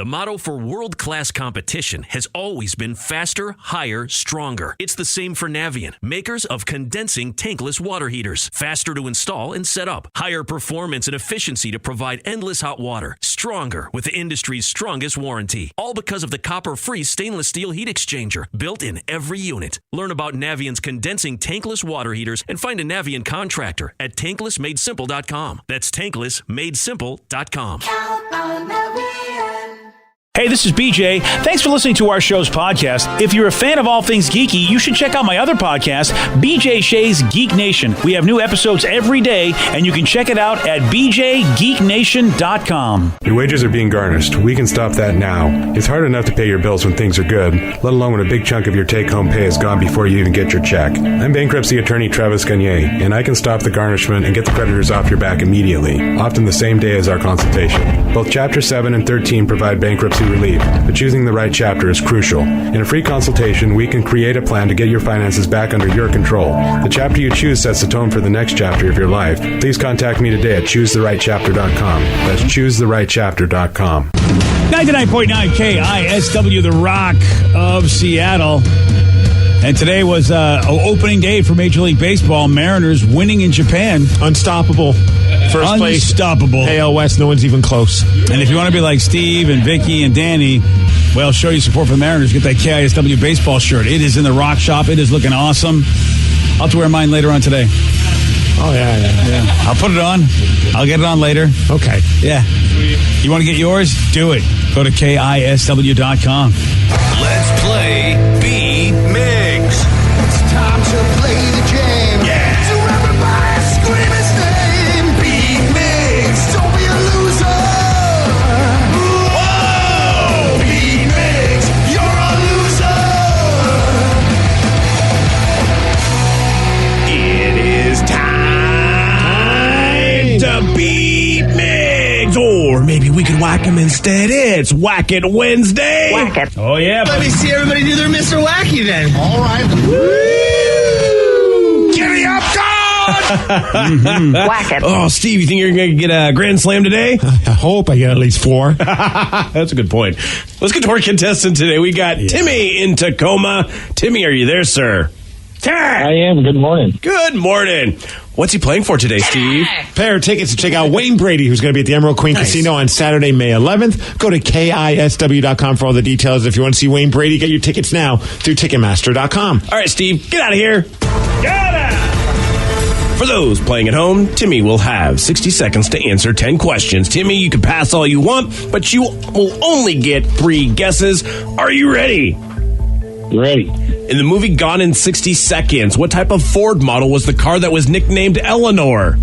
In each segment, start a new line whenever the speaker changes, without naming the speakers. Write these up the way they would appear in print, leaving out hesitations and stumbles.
The motto for world-class competition has always been faster, higher, stronger. It's the same for Navien, makers of condensing tankless water heaters. Faster to install and set up. Higher performance and efficiency to provide endless hot water. Stronger with the industry's strongest warranty. All because of the copper-free stainless steel heat exchanger built in every unit. Learn about Navien's condensing tankless water heaters and find a Navien contractor at tanklessmadesimple.com. That's tanklessmadesimple.com.
Hey, this is BJ. Thanks for listening to our show's podcast. If you're a fan of all things geeky, you should check out my other podcast, BJ Shea's Geek Nation. We have new episodes every day, and you can check it out at bjgeeknation.com.
Your wages are being garnished. We can stop that now. It's hard enough to pay your bills when things are good, let alone when a big chunk of your take-home pay is gone before you even get your check. I'm bankruptcy attorney Travis Gagne, and I can stop the garnishment and get the creditors off your back immediately, often the same day as our consultation. Both Chapter 7 and 13 provide bankruptcy relief, but choosing the right chapter is crucial. In a free consultation, we can create a plan to get your finances back under your control. The chapter you choose sets the tone for the next chapter of your life. Please contact me today at choosetherightchapter.com. That's choosetherightchapter.com.
99.9 KISW, the Rock of Seattle. And today was opening day for Major League Baseball. Mariners winning in Japan.
Unstoppable. First place.
Unstoppable.
AL West, no one's even close.
And if you want to be like Steve and Vicky and Danny, well, show your support for the Mariners. Get that KISW baseball shirt. It is in the Rock Shop. It is looking awesome. I'll have to wear mine later on today.
Oh, yeah.
I'll put it on. I'll get it on later.
Okay.
Yeah. You want to get yours? Do it. Go to KISW.com.
Let's play B-Migs.
It's time to play the game.
Yeah.
So everybody scream his name. B-Migs, don't be a loser. Whoa! B-Migs, you're a loser.
It is time to beat Migs. Or maybe we could whack him instead. It's Whack It Wednesday.
Whack it.
Oh, yeah.
Let me see everybody do their Mr. Wacky then.
All right.
Giddy up, God!
Whack it.
Oh, Steve, you think you're going to get a grand slam today?
I hope I get at least 4.
That's a good point. Let's get to our contestant today. We got Timmy in Tacoma. Timmy, are you there, sir?
I am. Good morning.
Good morning. What's he playing for today, Steve?
Pair of tickets to check out Wayne Brady, who's going to be at the Emerald Queen Casino on Saturday, May 11th. Go to KISW.com for all the details. If you want to see Wayne Brady, get your tickets now through Ticketmaster.com.
All right, Steve, get out of here. Get out! For those playing at home, Timmy will have 60 seconds to answer 10 questions. Timmy, you can pass all you want, but you will only get 3 guesses. Are you ready?
Ready.
In the movie Gone in 60 Seconds, what type of Ford model was the car that was nicknamed Eleanor?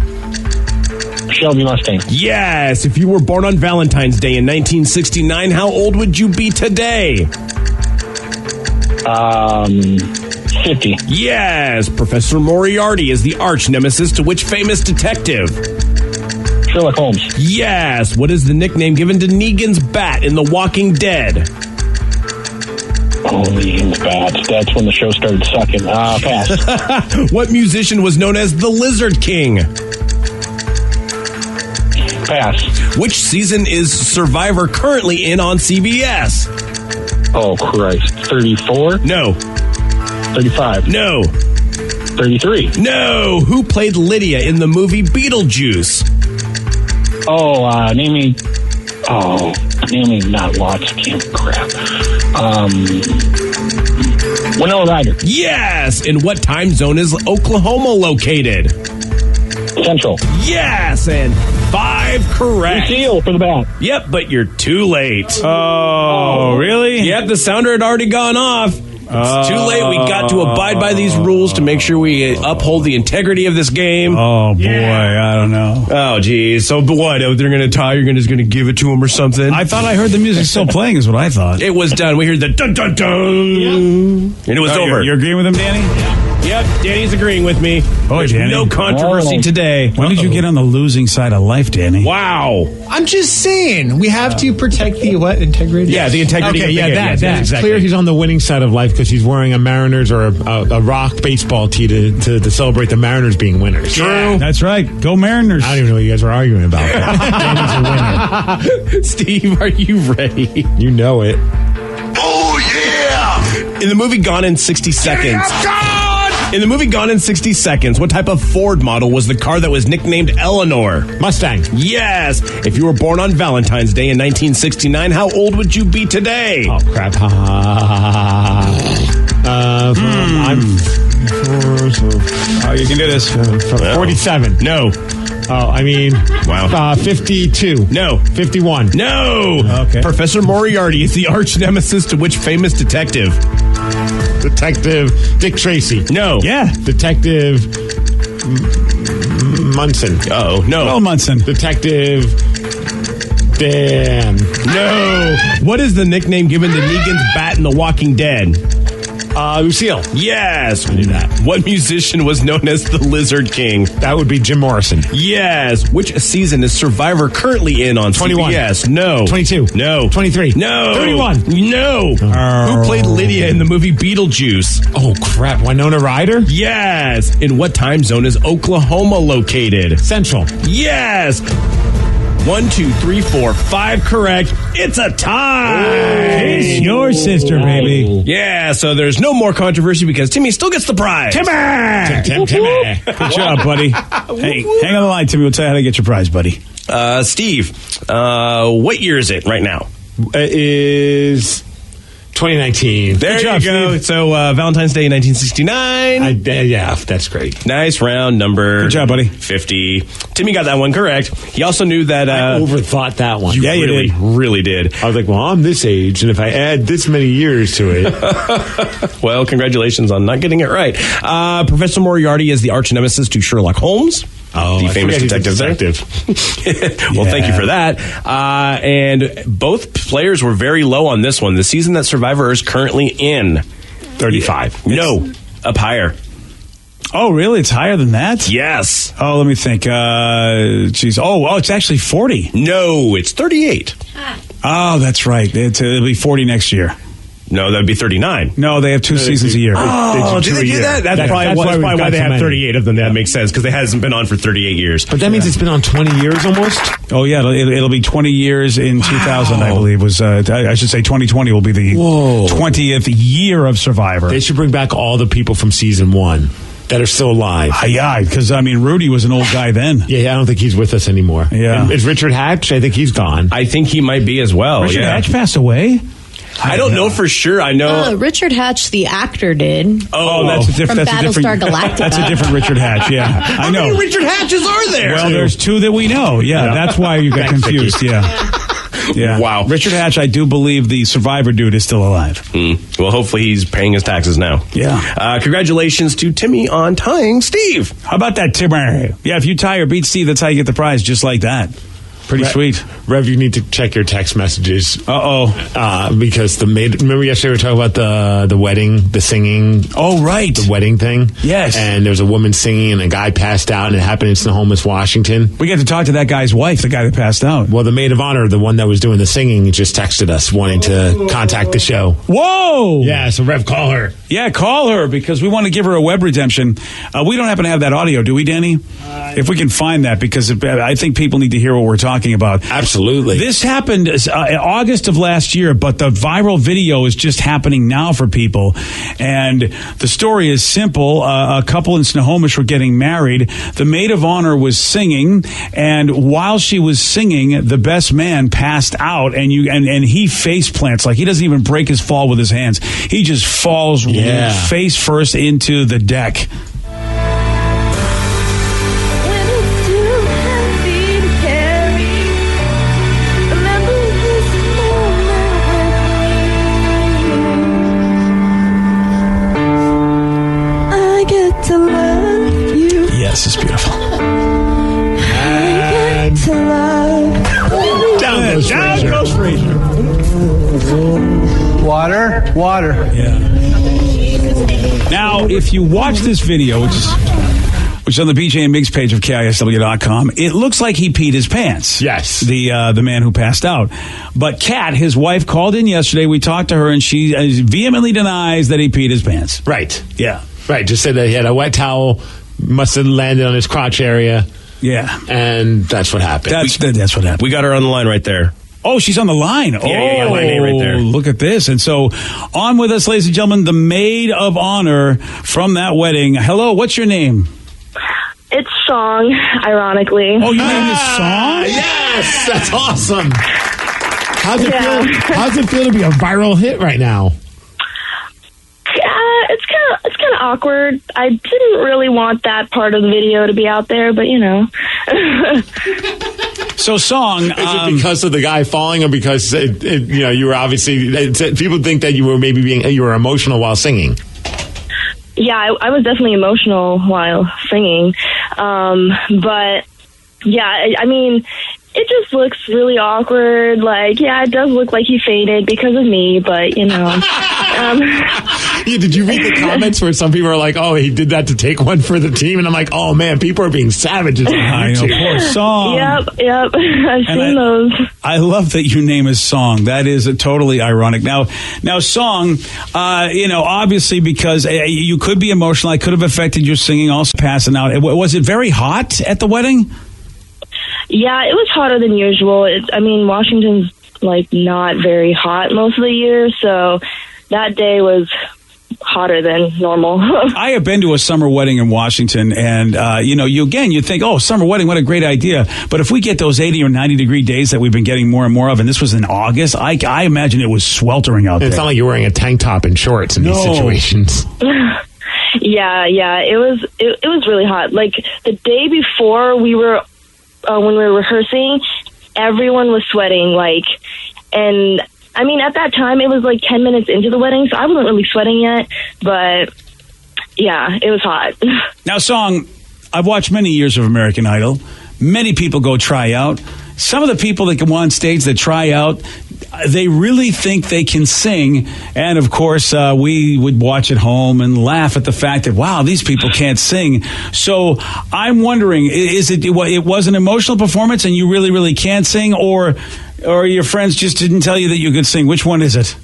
Shelby Mustang.
Yes. If you were born on Valentine's Day in 1969, how old would you be today?
50.
Yes. Professor Moriarty is the arch nemesis to which famous detective?
Sherlock Holmes.
Yes. What is the nickname given to Negan's bat in The Walking Dead?
Oh, Negan's bat. That's when the show started sucking. Pass.
What musician was known as the Lizard King?
Pass.
Which season is Survivor currently in on CBS?
Oh, Christ. 34?
No.
35?
No.
33?
No. Who played Lydia in the movie Beetlejuice?
Name me not lots. Crap. Winona Ryder.
Yes. In what time zone is Oklahoma located?
Central.
Yes. And 5 correct.
Lucille for the bat.
Yep, but you're too late.
Oh, really?
Yep, the sounder had already gone off. It's too late. We got to abide by these rules to make sure we uphold the integrity of this game.
Oh, boy. I don't know.
Oh, geez. So what? They're going to tie? You're just going to give it to him or something?
I thought I heard the music still playing is what I thought.
It was done. We heard the dun-dun-dun. And it was over.
You're agreeing with him, Danny? Yeah.
Yep, Danny's agreeing with me. There's
Danny.
no controversy today.
When did you get on the losing side of life, Danny?
Wow.
I'm just saying, we have to protect the integrity.
Yeah, the integrity.
Okay,
of the game.
that.
Yes,
It's
exactly.
clear he's on the winning side of life because he's wearing a Mariners or a Rock baseball tee to celebrate the Mariners being winners.
True. That's right. Go Mariners.
I don't even know what you guys were arguing about. Danny's a winner.
Steve, are you ready?
You know it.
Oh, yeah!
In the movie Gone in 60 Seconds. In the movie Gone in 60 Seconds, what type of Ford model was the car that was nicknamed Eleanor?
Mustang.
Yes. If you were born on Valentine's Day in 1969, how old would you be today?
Oh, crap. I'm
Oh, you can do this.
47.
No.
Oh, I mean,
Wow.
52.
No.
51.
No.
Okay.
Professor Moriarty is the arch nemesis to which famous detective?
Detective Dick Tracy.
No.
Yeah.
Detective Munson.
Oh, no.
Well, Munson.
Detective Dan.
No. What is the nickname given to Negan's bat in The Walking Dead?
Lucille.
Yes. I knew that. What musician was known as the Lizard King?
That would be Jim Morrison.
Yes. Which season is Survivor currently in on
21.
CBS? No.
22.
No.
23.
No.
31.
No. Who played Lydia in the movie Beetlejuice?
Oh, crap. Winona Ryder?
Yes. In what time zone is Oklahoma located?
Central.
Yes. 1, 2, 3, 4, 5 correct. It's a tie.
It's your sister, baby.
Yeah, so there's no more controversy because Timmy still gets the prize.
Timmy.
Good job, buddy. Hey, hang on the line, Timmy. We'll tell you how to get your prize, buddy.
Steve, what year is it right now?
It is 2019.
There
Good
you
job,
go.
Steve.
So Valentine's Day 1969.
Yeah, that's great.
Nice round number.
Good job, buddy.
50. Timmy got that one correct. He also knew that...
I overthought that one.
Yeah, you did.
Really did.
I was like, well, I'm this age, and if I add this many years to it...
Well, congratulations on not getting it right. Professor Moriarty is the arch nemesis to Sherlock Holmes.
Oh,
the
I
famous
forget he's a
detective. Well, thank you for that. And both players were very low on this one. The season that Survivor is currently in.
35.
No, up higher.
Oh, really? It's higher than that?
Yes.
Oh, let me think. Geez. Oh, it's actually 40.
No, it's 38.
Oh, that's right. It'll be 40 next year.
No, that'd be 39.
No, they have 2 seasons a year.
Oh, did they do that? That's probably why they have 38 of them. That makes sense because it hasn't been on for 38 years.
But that means it's been on 20 years almost?
Oh, yeah. It'll be 20 years in 2000, I believe. I should say 2020 will be the 20th year of Survivor.
They should bring back all the people from season 1 that are still alive.
Yeah, because, Rudy was an old guy then.
Yeah, I don't think he's with us anymore.
Yeah.
And is Richard Hatch? I think he's gone.
I think he might be as well.
Richard Hatch passed away?
I don't know for sure. I know.
Richard Hatch, the actor, did.
Oh,
that's a
From Battlestar Galactica.
That's a different Richard Hatch, yeah. I know.
How many Richard Hatches are there?
Well, there's 2 that we know. Yeah, that's why you got confused. Yeah.
Wow.
Richard Hatch, I do believe the Survivor dude is still alive.
Well, hopefully he's paying his taxes now.
Yeah.
Congratulations to Timmy on tying Steve.
How about that, Timmy? Yeah, if you tie or beat Steve, that's how you get the prize, just like that. Pretty sweet.
Rev, you need to check your text messages. Because remember yesterday we were talking about the wedding, the singing.
Oh, right.
The wedding thing.
Yes.
And there was a woman singing and a guy passed out and it happened in Snohomish, Washington.
We got to talk to that guy's wife, the guy that passed out.
Well, the maid of honor, the one that was doing the singing, just texted us wanting to contact the show.
Whoa!
Yeah, so Rev, call her.
Yeah, call her because we want to give her a web redemption. We don't happen to have that audio, do we, Danny? If we can find that, because I think people need to hear what we're talking about.
Absolutely.
This happened in August of last year, but the viral video is just happening now for people. And the story is simple. A couple in Snohomish were getting married. The maid of honor was singing, and while she was singing, the best man passed out, and he face plants. Like, he doesn't even break his fall with his hands. He just falls face first into the deck.
To love you.
Yes, it's beautiful.
And to love.
Down goes Fraser.
Water.
Yeah. Now, if you watch this video, which is on the BJ and Migs page of KISW.com, it looks like he peed his pants.
Yes.
The man who passed out. But Kat, his wife, called in yesterday. We talked to her, and she vehemently denies that he peed his pants.
Right.
Yeah.
Right. Just said that he had a wet towel, must have landed on his crotch area.
Yeah.
And that's what happened.
That's what happened.
We got her on the line right there.
Oh, she's on the line.
Yeah, my name right there.
Look at this. And so on with us, ladies and gentlemen, the maid of honor from that wedding. Hello, what's your name?
It's Song, ironically.
Oh, your name is Song?
Yes, that's awesome. How's it feel to be a viral hit right now?
It's kind of awkward. I didn't really want that part of the video to be out there, but you know.
So, Song,
is it because of the guy falling, or because you were obviously people think that you were you were emotional while singing?
Yeah, I was definitely emotional while singing, but yeah, I mean, it just looks really awkward. Like, yeah, it does look like he fainted because of me, but you know.
Did you read the comments where some people are like, "Oh, he did that to take one for the team," and I'm like, "Oh man, people are being savages."
I know, poor Song.
Yep. I've seen those.
I love that your name is Song. That is totally ironic. Now, Song, obviously because you could be emotional, it could have affected your singing, also passing out. Was it very hot at the wedding?
Yeah, it was hotter than usual. Washington's like not very hot most of the year, so that day was hotter than normal.
I have been to a summer wedding in Washington, and you think, oh, summer wedding, what a great idea. But if we get those 80 or 90 degree days that we've been getting more and more of, and this was in August, I imagine it was sweltering out there.
It's not like you're wearing a tank top and shorts in these situations.
Yeah, it was really hot. Like the day before when we were rehearsing, everyone was sweating, and I mean, at that time, it was like 10 minutes into the wedding, so I wasn't really sweating yet, but yeah, it was hot.
Now, Song, I've watched many years of American Idol. Many people go try out. Some of the people that go on stage that try out, they really think they can sing. And of course, we would watch at home and laugh at the fact that, wow, these people can't sing. So I'm wondering, it was an emotional performance and you really, really can't sing, or your friends just didn't tell you that you could sing? Which one is it?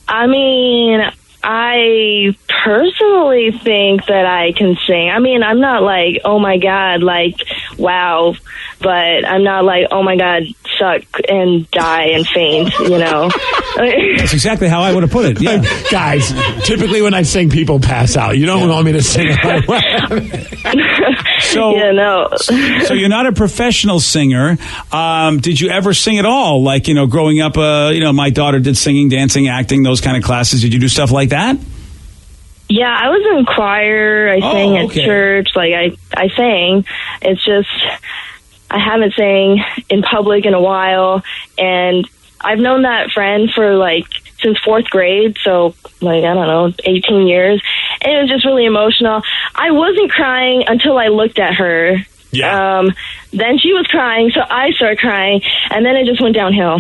I mean, I personally think that I can sing. I mean, I'm not like, oh my God, like, wow. But I'm not like, oh my God, suck and die and faint, you know?
That's exactly how I would have put it. Yeah.
Guys, typically when I sing, people pass out. You don't want me to sing
So,
yeah, no.
So you're not a professional singer. Did you ever sing at all? Like, growing up, my daughter did singing, dancing, acting, those kind of classes. Did you do stuff like that?
Yeah, I was in choir. I sang at church. Like, I sang. It's just, I haven't sang in public in a while. And I've known that friend for, since 4th grade. So, I don't know, 18 years. And it was just really emotional. I wasn't crying until I looked at her.
Yeah.
Then she was crying, so I started crying, and then it just went downhill.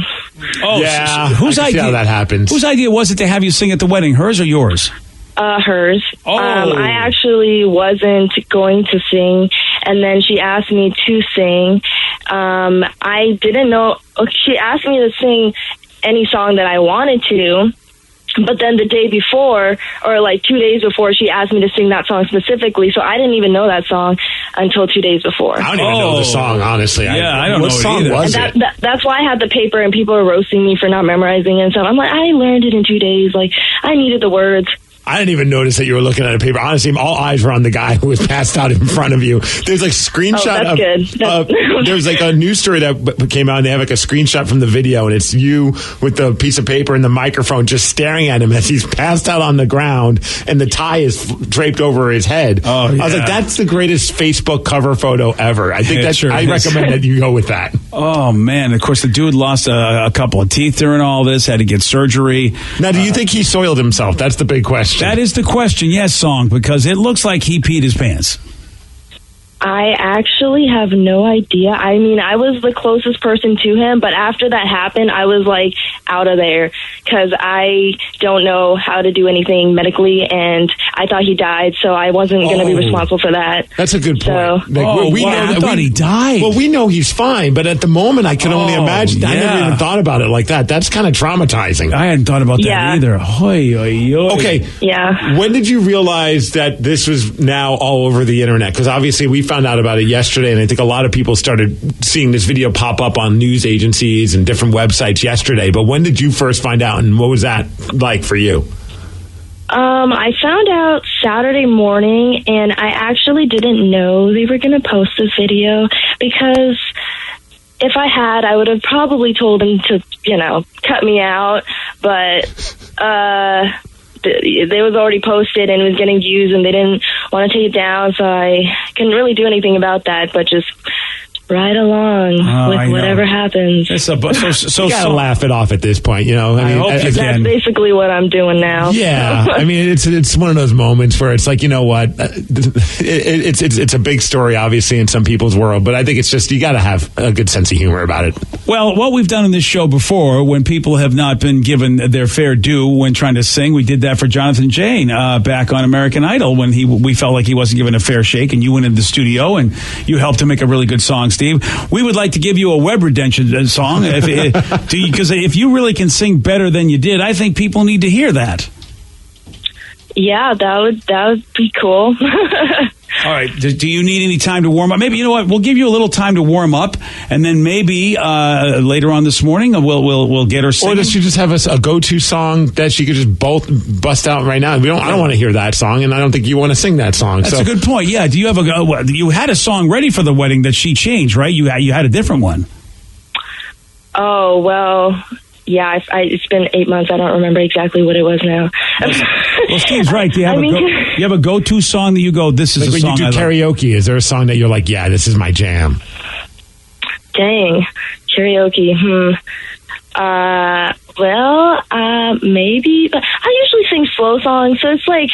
Oh,
yeah.
So whose idea?
How that happens?
Whose idea was it to have you sing at the wedding? Hers or yours?
Hers.
Oh.
I actually wasn't going to sing, and then she asked me to sing. I didn't know. She asked me to sing any song that I wanted to. But then the day before, or 2 days before, she asked me to sing that song specifically. So I didn't even know that song until 2 days before.
I don't even know the song, honestly.
Yeah, I don't know
what song was it?
That's why I had the paper, and people were roasting me for not memorizing it and stuff. I'm like, I learned it in 2 days. I needed the words.
I didn't even notice that you were looking at a paper. Honestly, all eyes were on the guy who was passed out in front of you. There's a screenshot of
good.
There's a news story that came out, and they have a screenshot from the video, and it's you with the piece of paper and the microphone just staring at him as he's passed out on the ground, and the tie is draped over his head.
Oh, yeah.
I was like, that's the greatest Facebook cover photo ever. I think I recommend that you go with that.
Oh man! Of course, the dude lost a couple of teeth during all this. Had to get surgery.
Now, do you think he soiled himself? That's the big question.
That is the question, yes, Song, because it looks like he peed his pants.
I actually have no idea. I mean, I was the closest person to him, but after that happened, I was like out of there because I don't know how to do anything medically, and I thought he died, so I wasn't going to be responsible for that.
That's a good point.
So,
I thought he died.
Well, we know he's fine, but at the moment, I can only imagine. I never even thought about it like that. That's kind of traumatizing.
I hadn't thought about that either. Hoi, oi, oi.
Okay.
Yeah.
When did you realize that this was now all over the internet? Because obviously we found out about it yesterday, and I think a lot of people started seeing this video pop up on news agencies and different websites yesterday. But when did you first find out, and what was that like for you?
I found out Saturday morning, and I actually didn't know they were going to post this video because if I had, I would have probably told them to, cut me out. But they was already posted and it was getting views, and they didn't want to take it down, so I couldn't really do anything about that, but just ride along with whatever happens.
So you gotta laugh it off at this point, I mean,
that's basically what I'm doing now.
Yeah, I mean, it's one of those moments where it's like, you know what, it's a big story, obviously, in some people's world, but I think it's just you got to have a good sense of humor about it.
Well, what we've done in this show before, when people have not been given their fair due when trying to sing, we did that for Jonathan Jane back on American Idol when we felt like he wasn't given a fair shake, and you went into the studio and you helped him make a really good song, Steve. We would like to give you a web redemption song because if you really can sing better than you did, I think people need to hear that.
Yeah, that would be cool.
All right. Do you need any time to warm up? Maybe, you know what? We'll give you a little time to warm up, and then maybe later on this morning we'll get her singing.
Or does she just have a go-to song that she could just bust out right now? I don't want to hear that song, and I don't think you want to sing that song.
That's a good point. Yeah. Do you have you had a song ready for the wedding that she changed, right? You had a different one.
Oh, well, yeah, it's been 8 months. I don't remember exactly what it was now.
Well, Steve's right. Do you have you have a go-to song that you go, this is
like
a song
when you do karaoke, is there a song that you're like, yeah, this is my jam?
Dang. Karaoke. Maybe. But I usually sing slow songs, so it's like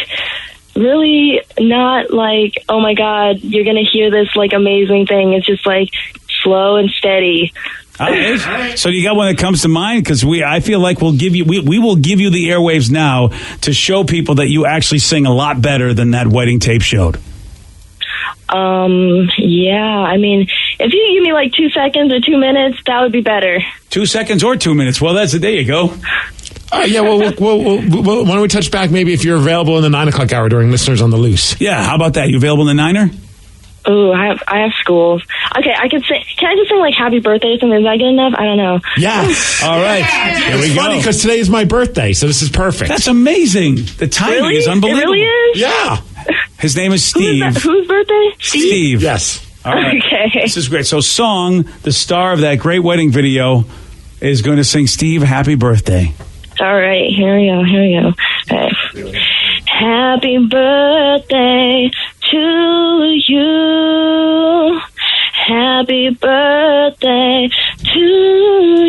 really not like, oh my God, you're going to hear this like amazing thing. It's just like slow and steady.
So you got one that comes to mind? Because I feel like we will give you the airwaves now to show people that you actually sing a lot better than that wedding tape showed.
Yeah, I mean, if you give me like 2 seconds or 2 minutes, that would be better.
2 seconds or 2 minutes. Well, there you go.
Yeah, well, why don't we touch back maybe if you're available in the 9 o'clock hour during Listeners on the Loose?
Yeah, how about that? You available in the 9er?
Ooh, I have schools. Okay, I could sing. Can I just sing like Happy Birthday or something? Is that good enough? I don't know.
Yeah.
All right. Here we go.
It's funny because today is my birthday, so this is perfect.
That's amazing. The timing is unbelievable.
It really is?
Yeah.
His name is Steve.
Whose birthday?
Steve.
Yes.
All right.
Okay.
This is great. So Song, the star of that great wedding video, is going to sing Steve Happy Birthday.
All right. Here we go. Okay. Happy birthday to you. Happy birthday to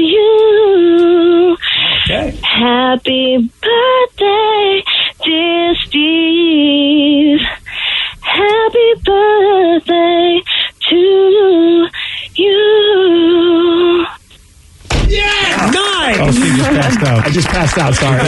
you.
Okay.
Happy birthday, dear Steve. Happy birthday to you.
Yeah!
Nice!
Oh, Steve just passed out. I just passed out. Sorry.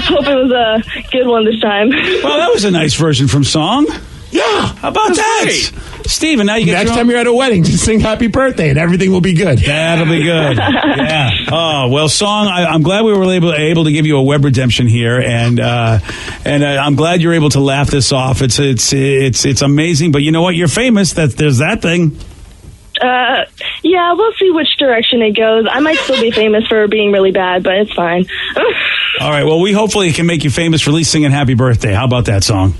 Hope it was a good one this time.
Well, that was a nice version from Song.
Yeah.
How about that? Great. Steven, now you get
next time you're at a wedding, just sing Happy Birthday and everything will be good.
That'll be good. Yeah. Oh, well, Song, I'm glad we were able to give you a web redemption here, and I'm glad you're able to laugh this off. It's amazing, but you know what? You're famous. There's that thing.
Yeah, we'll see which direction it goes. I might still be famous for being really bad, but it's fine.
All right, well, we hopefully can make you famous for at least singing Happy Birthday. How about that song?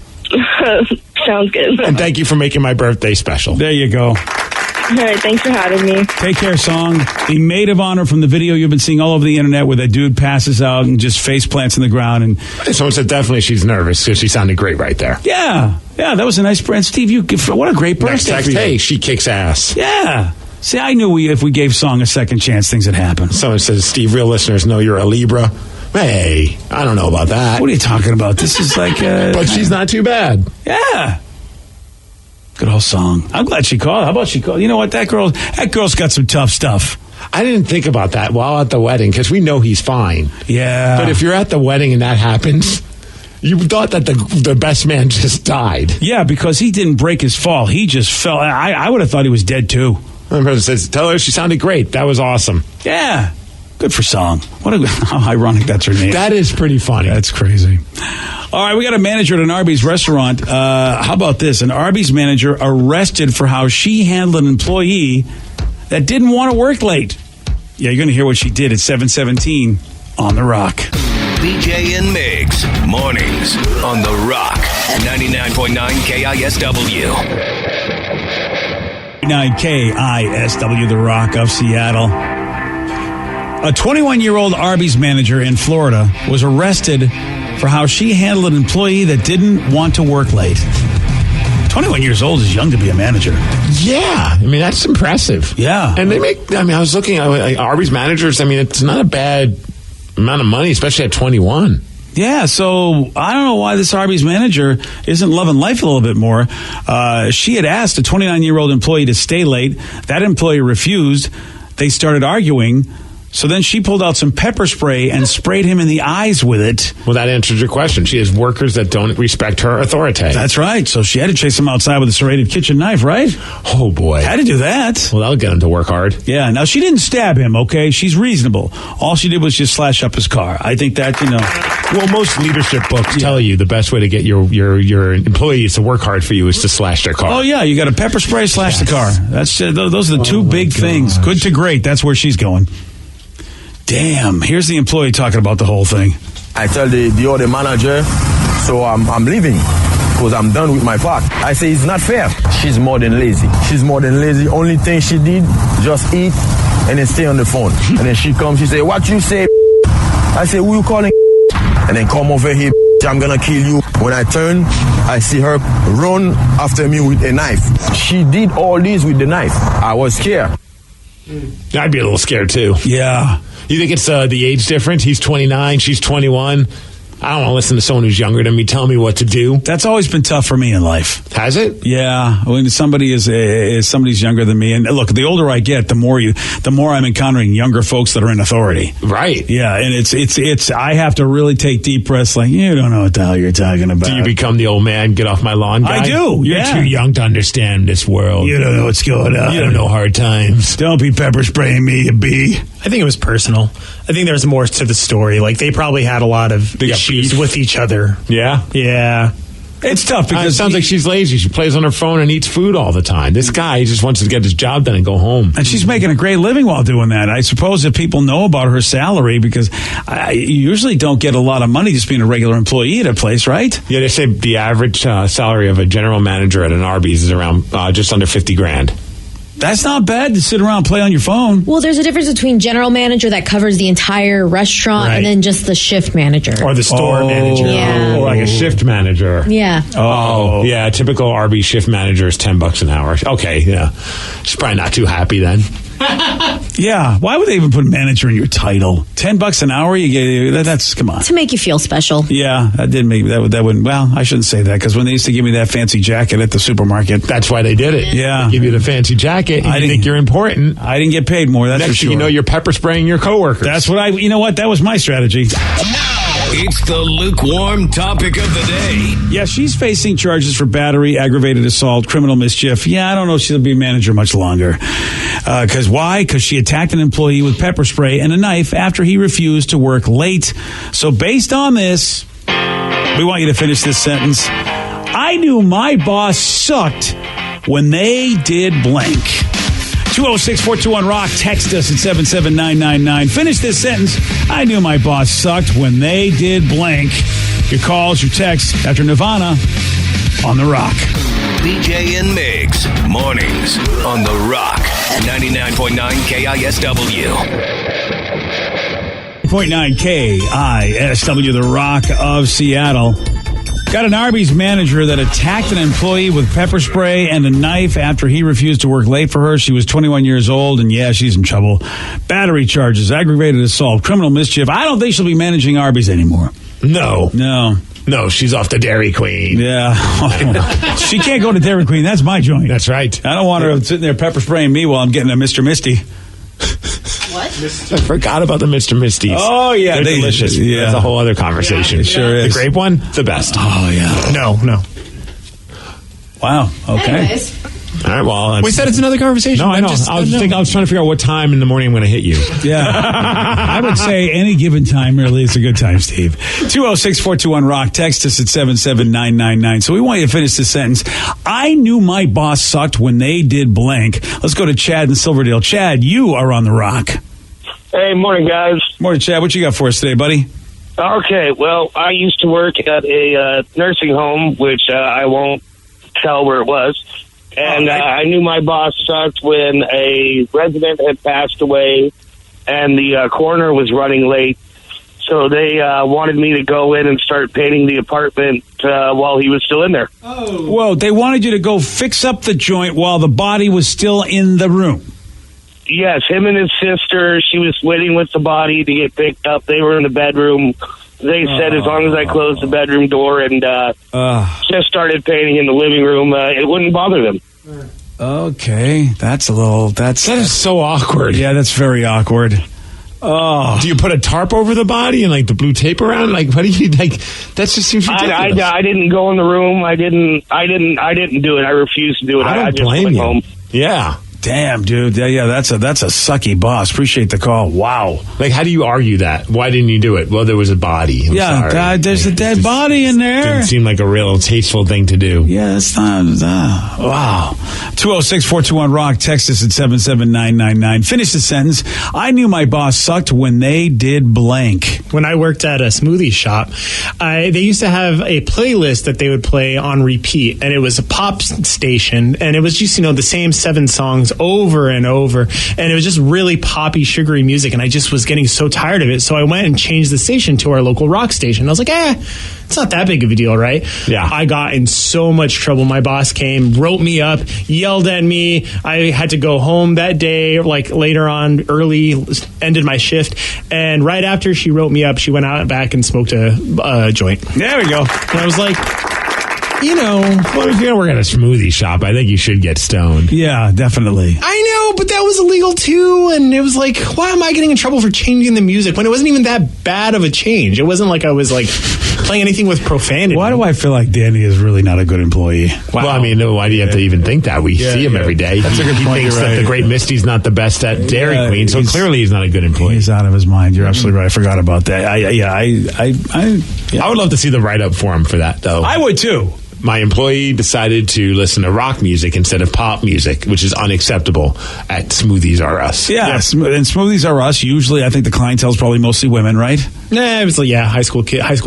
Sounds good.
And thank you for making my birthday special.
There you go.
All right, thanks for having me.
Take care, Song. The maid of honor from the video you've been seeing all over the internet where that dude passes out and just face plants in the ground. And
someone said definitely she's nervous because she sounded great right there.
Yeah, that was a nice brand. Steve, what a great birthday.
Next text, hey, she kicks ass.
Yeah. See, I knew if we gave Song a second chance, things would happen.
Someone says, Steve, real listeners know you're a Libra. Hey, I don't know about that.
What are you talking about? This is like...
but she's not too bad.
Yeah. Good old song. I'm glad she called. How about she called? You know what? That girl's got some tough stuff.
I didn't think about that while at the wedding because we know he's fine.
Yeah.
But if you're at the wedding and that happens, you thought that the best man just died.
Yeah, because he didn't break his fall. He just fell. I would have thought he was dead too.
My brother says, tell her she sounded great. That was awesome.
Yeah. Good for song. How ironic that's her name.
That is pretty funny.
That's crazy. All right, we got a manager at an Arby's restaurant. How about this? An Arby's manager arrested for how she handled an employee that didn't want to work late. Yeah, you're going to hear what she did at 7:17 on The Rock.
BJ and Migs, mornings on The Rock, 99.9 KISW.
99 KISW, The Rock of Seattle. A 21-year-old Arby's manager in Florida was arrested for how she handled an employee that didn't want to work late. 21 years old is young to be a manager.
Yeah. I mean, that's impressive.
Yeah.
And I was looking at Arby's managers. I mean, it's not a bad amount of money, especially at 21.
Yeah, so I don't know why this Arby's manager isn't loving life a little bit more. She had asked a 29-year-old employee to stay late. That employee refused. They started arguing. So then she pulled out some pepper spray and sprayed him in the eyes with it.
Well, that answers your question. She has workers that don't respect her authority.
That's right. So she had to chase him outside with a serrated kitchen knife, right?
Oh, boy.
Had to do that.
Well, that'll get him to work hard.
Yeah. Now, she didn't stab him, okay? She's reasonable. All she did was just slash up his car. I think that,
Well, most leadership books tell you the best way to get your employees to work hard for you is to slash their car.
Oh, yeah. You got a pepper spray, slash the car. That's those are the two big things. Good to great. That's where she's going. Damn, here's the employee talking about the whole thing.
I tell the other manager, so I'm leaving because I'm done with my part. I say it's not fair. She's more than lazy. Only thing she did, just eat and then stay on the phone. And then she comes, she say, what you say? I say, who you calling? And then come over here, I'm gonna kill you. When I turn, I see her run after me with a knife. She did all this with the knife. I was scared.
I'd be a little scared too.
Yeah.
You think it's the age difference? He's 29, she's 21. I don't want to listen to someone who's younger than me tell me what to do.
That's always been tough for me in life.
Has it?
Yeah. When somebody is somebody's younger than me, and look, the older I get, the more I'm encountering younger folks that are in authority.
Right.
Yeah, and it's I have to really take deep breaths. Like, you don't know what the hell you're talking about.
Do you become the old man, get off my lawn guy?
I do.
You're too young to understand this world.
You don't know what's going on.
You don't know hard times.
Don't be pepper spraying me, you bee.
I think it was personal. I think there's more to the story. Like, they probably had a lot of issues with each other.
Yeah?
Yeah. It's tough because
it sounds like she's lazy. She plays on her phone and eats food all the time. This guy, he just wants to get his job done and go home.
And she's making a great living while doing that. I suppose if people know about her salary, because you usually don't get a lot of money just being a regular employee at a place, right?
Yeah, they say the average salary of a general manager at an Arby's is around just under $50,000.
That's not bad to sit around and play on your phone.
Well, there's a difference between general manager that covers the entire restaurant and then just the shift manager.
Or the store manager.
Yeah.
Or like a shift manager.
Yeah.
Oh, yeah. A typical Arby's shift manager is $10 an hour. Okay, yeah. She's probably not too happy then.
Yeah. Why would they even put manager in your title? $10 an hour? You get that's come on.
To make you feel special.
Yeah, that did make that wouldn't. Well, I shouldn't say that because when they used to give me that fancy jacket at the supermarket,
that's why they did it.
Yeah,
they give you the fancy jacket. And you think you're important.
I didn't get paid more. That's
Next
for sure.
thing you know, you're pepper spraying your coworkers.
That's what you know what? That was my strategy.
It's the lukewarm topic of the day.
Yeah, she's facing charges for battery, aggravated assault, criminal mischief. Yeah, I don't know if she'll be a manager much longer. Because why? Because she attacked an employee with pepper spray and a knife after he refused to work late. So based on this, we want you to finish this sentence. I knew my boss sucked when they did blank. 206-421-ROCK. Text us at 77999. Finish this sentence. I knew my boss sucked when they did blank. Your calls, your texts after Nirvana on The Rock.
BJ and Migs, mornings on The Rock, 99.9 KISW.
0.9 KISW, The Rock of Seattle. Got an Arby's manager that attacked an employee with pepper spray and a knife after he refused to work late for her. She was 21 years old, and yeah, she's in trouble. Battery charges, aggravated assault, criminal mischief. I don't think she'll be managing Arby's anymore.
No. No, she's off the Dairy Queen.
Yeah. She can't go to Dairy Queen. That's my joint.
That's right.
I don't want her sitting there pepper spraying me while I'm getting a Mr. Misty.
What?
I forgot about the Mr. Misties.
Oh, yeah.
They're delicious.
Yeah.
That's a whole other conversation.
Yeah, it sure is.
The grape one, the best.
Oh, yeah.
No.
Wow. Okay.
Anyways.
All right, well.
We said it's another conversation.
No, I know. I was trying to figure out what time in the morning I'm going to hit you.
Yeah. I would say any given time, really, it's a good time, Steve. 206-421-ROCK. Text us at 77999. So we want you to finish this sentence. I knew my boss sucked when they did blank. Let's go to Chad in Silverdale. Chad, you are on the Rock.
Hey, morning, guys.
Morning, Chad. What you got for us today, buddy?
Okay, well, I used to work at a nursing home, which I won't tell where it was. And I knew my boss sucked when a resident had passed away and the coroner was running late. So they wanted me to go in and start painting the apartment while he was still in there.
Oh. Whoa, they wanted you to go fix up the joint while the body was still in the room.
Yes, him and his sister, she was waiting with the body to get picked up. They were in the bedroom. They said as long as I closed the bedroom door and just started painting in the living room, it wouldn't bother them.
Okay, that is
so awkward.
Yeah, that's very awkward. Oh,
do you put a tarp over the body and like the blue tape around? Like, what do you like? That just seems ridiculous.
I didn't go in the room. I didn't do it. I refused to do it.
I
just
blame
went
you.
home.
Yeah.
Damn, dude. Yeah, that's a sucky boss. Appreciate the call. Wow.
Like, how do you argue that? Why didn't you do it? Well, there was a body. I'm sorry.
There's a dead body in there.
Didn't seem like a real tasteful thing to do.
Yeah, it's not. Wow. 206-421-ROCK. Text us at 77999. Finish the sentence. I knew my boss sucked when they did blank.
When I worked at a smoothie shop, they used to have a playlist that they would play on repeat, and it was a pop station, and it was just, the same 7 songs over and over, and it was just really poppy, sugary music, and I just was getting so tired of it, so I went and changed the station to our local rock station. I was like, it's not that big of a deal, right?
Yeah.
I got in so much trouble. My boss came, wrote me up, yelled at me. I had to go home that day, like later on, early, ended my shift, and right after she wrote me up, she went out back and smoked a joint.
There we go.
And I was like,
well, if you're going to work at a smoothie shop, I think you should get stoned.
Yeah, definitely.
I know, but that was illegal too. And it was like, why am I getting in trouble for changing the music when it wasn't even that bad of a change? It wasn't like I was like playing anything with profanity.
Why do I feel like Danny is really not a good employee?
Wow. Well, I mean, why do you have to even think that? We see him every day.
That's a good point.
He thinks that the Great Misty's not the best at Dairy Queen, so clearly he's not a good employee.
He's out of his mind. You're absolutely right. I forgot about that.
I would love to see the write-up for him for that, though.
I would, too.
My employee decided to listen to rock music instead of pop music, which is unacceptable at Smoothies R Us.
Yeah, and Smoothies R Us, usually, I think the clientele is probably mostly women, right?
Nah, it was like, high school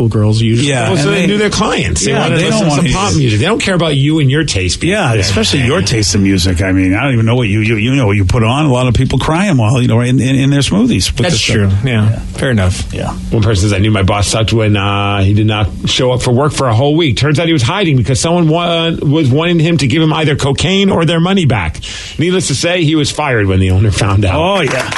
girls usually.
Yeah.
Well, so they do their clients. They want to listen to some pop music. They don't care about you and your taste.
Yeah, especially your taste in music. I mean, I don't even know what you know what you put on. A lot of people crying while, in their smoothies.
That's true. Yeah. Fair enough.
Yeah.
One person says, I knew my boss sucked when he did not show up for work for a whole week. Turns out he was hiding because someone was wanting him to give him either cocaine or their money back. Needless to say, he was fired when the owner found out.
Oh, yeah.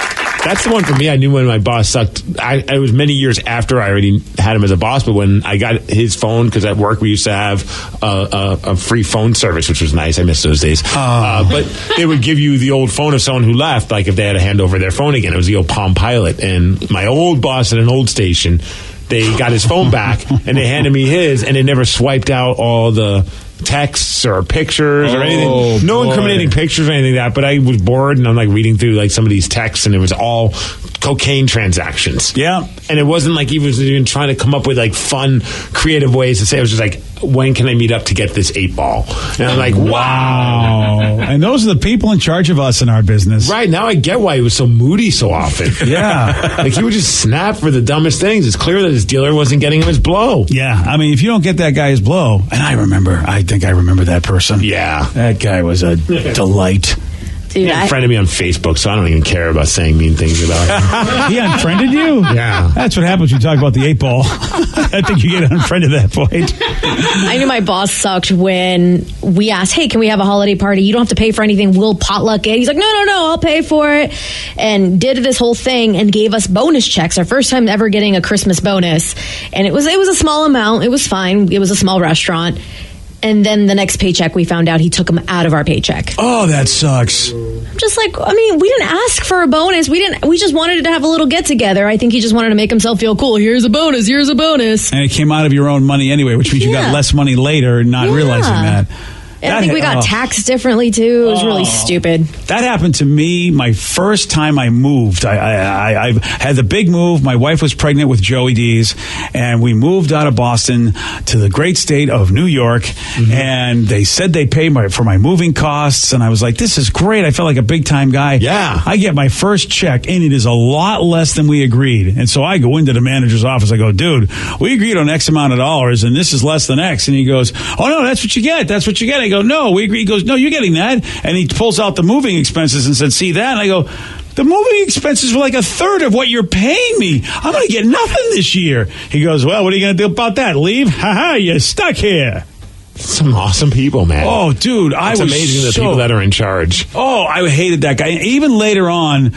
That's the one for me. I knew when my boss sucked. It was many years after I already had him as a boss, but when I got his phone, because at work we used to have a free phone service, which was nice. I miss those days. But they would give you the old phone of someone who left, like if they had to hand over their phone again. It was the old Palm Pilot. And my old boss at an old station, they got his phone back, and they handed me his, and it never swiped out all the texts or pictures or anything. No incriminating pictures or anything like that, but I was bored, and I'm like reading through like some of these texts, and it was all cocaine transactions.
Yeah.
And it wasn't like he was even trying to come up with like fun, creative ways to say it. It was just like, when can I meet up to get this 8-ball? And I'm like, wow.
And those are the people in charge of us in our business.
Right. Now I get why he was so moody so often.
Yeah.
Like he would just snap for the dumbest things. It's clear that his dealer wasn't getting him his blow.
Yeah. I mean, if you don't get that guy his blow, and I think I remember that person.
Yeah.
That guy was a delight.
He unfriended me on Facebook, so I don't even care about saying mean things about him.
He unfriended you?
Yeah.
That's what happens when you talk about the 8 ball. I think you get unfriended at that point.
I knew my boss sucked when we asked, hey, can we have a holiday party? You don't have to pay for anything. We'll potluck it. He's like, no, I'll pay for it. And did this whole thing and gave us bonus checks. Our first time ever getting a Christmas bonus. And it was a small amount. It was fine. It was a small restaurant. And then the next paycheck, we found out he took them out of our paycheck.
Oh, that sucks.
I'm just like, I mean, we didn't ask for a bonus. We just wanted to have a little get together. I think he just wanted to make himself feel cool. Here's a bonus. And
it came out of your own money anyway, which means you got less money later, not realizing that.
And I think we got taxed differently, too. It was really stupid.
That happened to me my first time I moved. I had the big move. My wife was pregnant with Joey D's, and we moved out of Boston to the great state of New York, and they said they pay for my moving costs, and I was like, this is great. I felt like a big-time guy.
Yeah.
I get my first check, and it is a lot less than we agreed. And so I go into the manager's office. I go, dude, we agreed on X amount of dollars, and this is less than X. And he goes, oh, no, that's what you get. That's what you get. I go, no, we agree. He goes, no, you're getting that. And he pulls out the moving expenses and said, see that? And I go, the moving expenses were like a third of what you're paying me. I'm going to get nothing this year. He goes, well, what are you going to do about that? Leave? Ha-ha, you're stuck here.
Some awesome people, man.
Oh, dude.
It's amazing the people that are in charge.
Oh, I hated that guy. Even later on,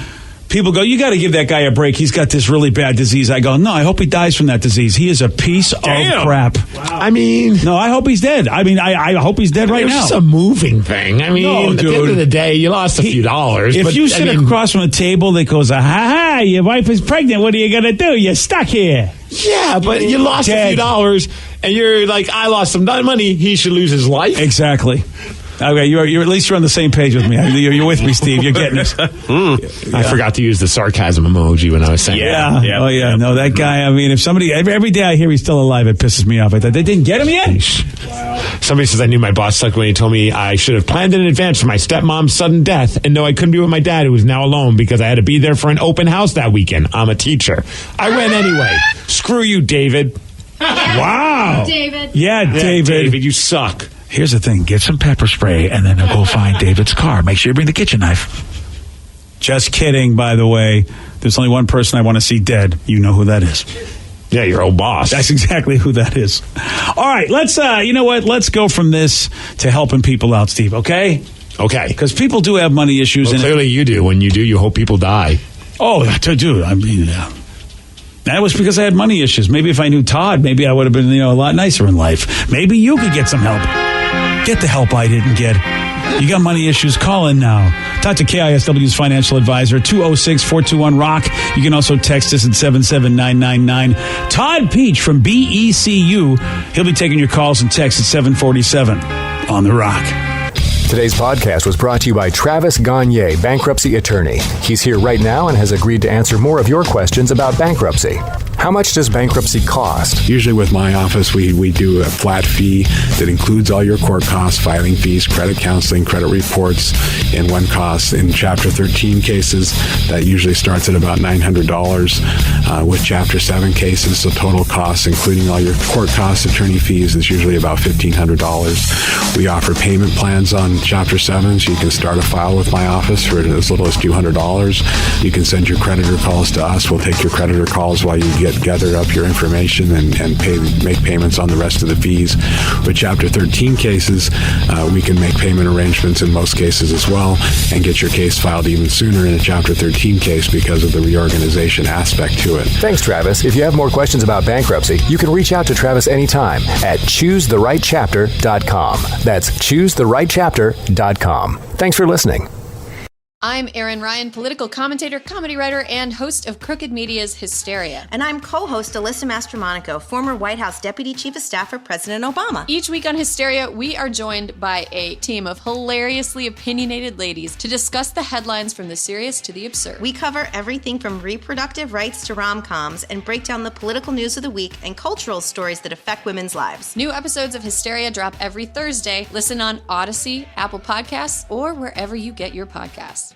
people go, you got to give that guy a break. He's got this really bad disease. I go, no, I hope he dies from that disease. He is a piece of crap.
Wow. I mean...
No, I hope he's dead. I mean, I hope he's dead right now.
It's a moving thing. I mean,
no,
at the end of the day, you lost a few dollars.
If you sit across from a table that goes, ha-ha, your wife is pregnant, what are you going to do? You're stuck here.
Yeah, but you lost a few dollars, and you're like, I lost some money. He should lose his life.
Exactly. Okay, you're at least you're on the same page with me. You're with me, Steve. You're getting it.
I forgot to use the sarcasm emoji when I was saying that.
Yeah. Oh, yeah. No, that guy, I mean, if somebody, every day I hear he's still alive, it pisses me off. I thought, they didn't get him yet?
Wow. Somebody says, I knew my boss sucked when he told me I should have planned in advance for my stepmom's sudden death and know I couldn't be with my dad, who was now alone, because I had to be there for an open house that weekend. I'm a teacher. I went anyway. Screw you, David.
Wow.
David.
Yeah, David.
David, you suck.
Here's the thing. Get some pepper spray, and then go find David's car. Make sure you bring the kitchen knife. Just kidding, by the way. There's only one person I want to see dead. You know who that is.
Yeah, your old boss.
That's exactly who that is. All right, let's, you know what? Let's go from this to helping people out, Steve, okay?
Okay.
Because people do have money issues.
Well, clearly you do. When you do, you hope people die.
Oh, dude, I mean... That was because I had money issues. Maybe if I knew Todd, maybe I would have been, a lot nicer in life. Maybe you could get some help. Get the help I didn't get. You got money issues? Call in now. Talk to KISW's financial advisor, 206-421-ROCK. You can also text us at 77999. Todd Peach from BECU. He'll be taking your calls and texts at 747 on The Rock.
Today's podcast was brought to you by Travis Gagne, bankruptcy attorney. He's here right now and has agreed to answer more of your questions about bankruptcy. How much does bankruptcy cost?
Usually with my office, we do a flat fee that includes all your court costs, filing fees, credit counseling, credit reports in one cost. In Chapter 13 cases, that usually starts at about $900. With Chapter 7 cases, the total cost, including all your court costs, attorney fees, is usually about $1,500. We offer payment plans on Chapter 7, so you can start a file with my office for as little as $200. You can send your creditor calls to us. We'll take your creditor calls while you gather up your information and make payments on the rest of the fees. With Chapter 13 cases, we can make payment arrangements in most cases as well and get your case filed even sooner in a Chapter 13 case because of the reorganization aspect to it.
Thanks, Travis. If you have more questions about bankruptcy, you can reach out to Travis anytime at choosetherightchapter.com. That's choosetherightchapter.com. Thanks for listening.
I'm Erin Ryan, political commentator, comedy writer, and host of Crooked Media's Hysteria.
And I'm co-host Alyssa Mastromonaco, former White House Deputy Chief of Staff for President Obama.
Each week on Hysteria, we are joined by a team of hilariously opinionated ladies to discuss the headlines from the serious to the absurd.
We cover everything from reproductive rights to rom-coms and break down the political news of the week and cultural stories that affect women's lives.
New episodes of Hysteria drop every Thursday. Listen on Odyssey, Apple Podcasts, or wherever you get your podcasts.